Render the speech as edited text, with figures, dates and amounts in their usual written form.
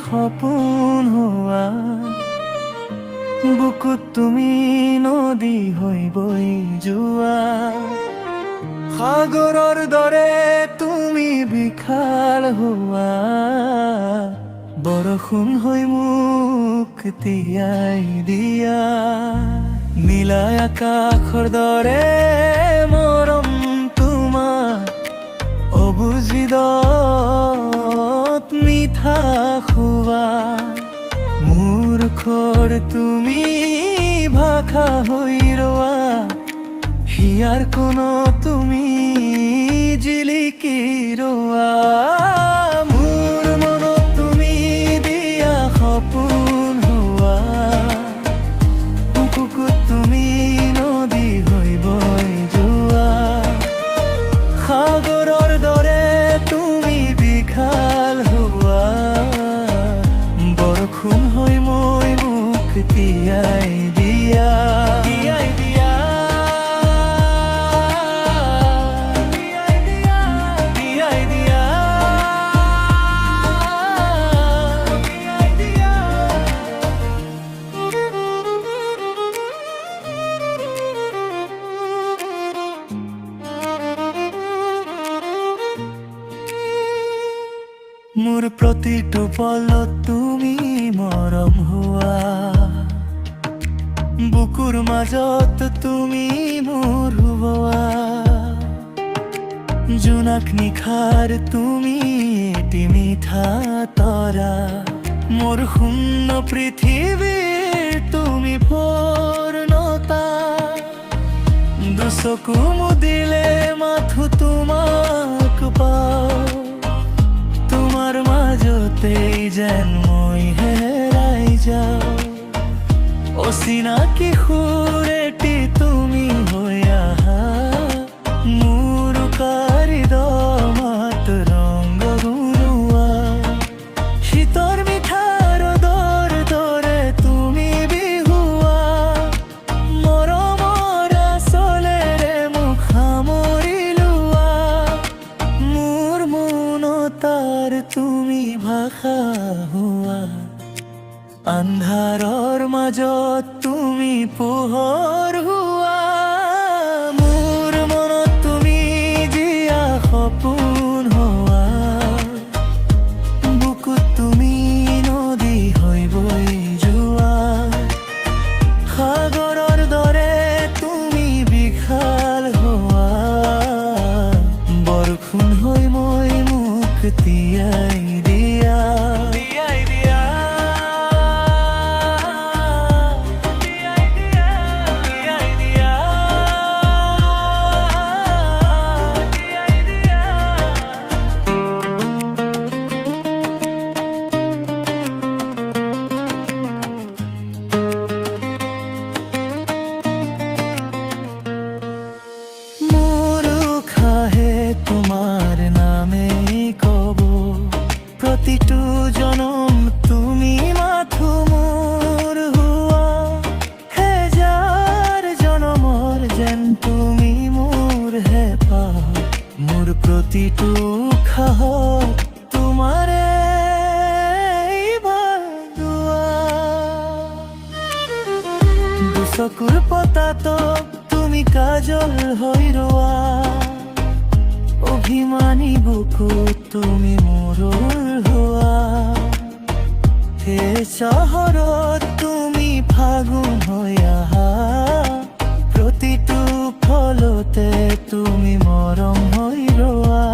সপোন হোৱা বুকুত তুমি নদী হৈ বৈ যোৱা সাগৰৰ দৰে তুমি বিশাল হোৱা বৰষুণ হৈ মোক তিয়াই দিয়া নীলা আকাশৰ দৰে মৰম তোমাৰ অবুজ হৃদয়ত মিঠা খোৱা মূৰ্খৰ তুমি ভাষা হৈ ৰোৱা হিয়াৰ কোণত তুমি জিলিকি ৰোৱা মোৰ মনত তুমি দিয়া সপোন হোৱা বুকুত তুমি নদী হৈ বৈ যোৱা সাগৰৰ দৰে তুমি বিশাল হোৱা বৰষুণ হৈ মই মোক তিয়াই দিয়া মোৰ প্ৰতিটো পলত তুমি মৰম হোৱা বুকুৰ মাজত তুমি মোৰ হোৱা জোনাক নিশাৰ তুমি এটি মিঠা তৰা মোৰ শূন্য পৃথিৱীৰ তুমি পূৰ্ণতা দুচকু মুদিলে মাথো তোমাক পাওঁ তোমাৰ মাজতেই যেন মই হেৰাই যাওঁ অচিনাকি সুৰ এটি তুমি হৈ আহা মোৰ কাৰিদমাত ৰং গুৰুৱা শীতৰ মিঠাৰ দৰে তুমি বিহুৱা মৰমৰ আচলেৰে মোক সামৰি লোৱা মোৰ মনতাৰ তুমি ভাষা হোৱা আন্ধাৰৰ মাজত তুমি পোহৰ হোৱা মোৰ মনত তুমি দিয়া সপোন হোৱা বুকুত তুমি নদী হৈ বৈ যোৱা সাগৰৰ দৰে তুমি বিশাল হোৱা বৰষুণ হৈ মই মোক তিয়াই দিয়া তোমাৰ নামে কব প্ৰতিটো জনম তুমি মাথো মোৰ হোৱা হেজাৰ জনমৰ যেন তুমি মোৰ হেঁপাহ মোৰ প্ৰতিটো উশাহত তোমাৰে দুচকুৰ পতাতক তুমি কাজল হৈ ৰোৱা অভিমানী বুকুত তুমি মোৰৰ হোৱা হে চহৰত তুমি ফাগুন হৈ আহা প্ৰতিটো ফলতে তুমি মৰম হৈ ৰোৱা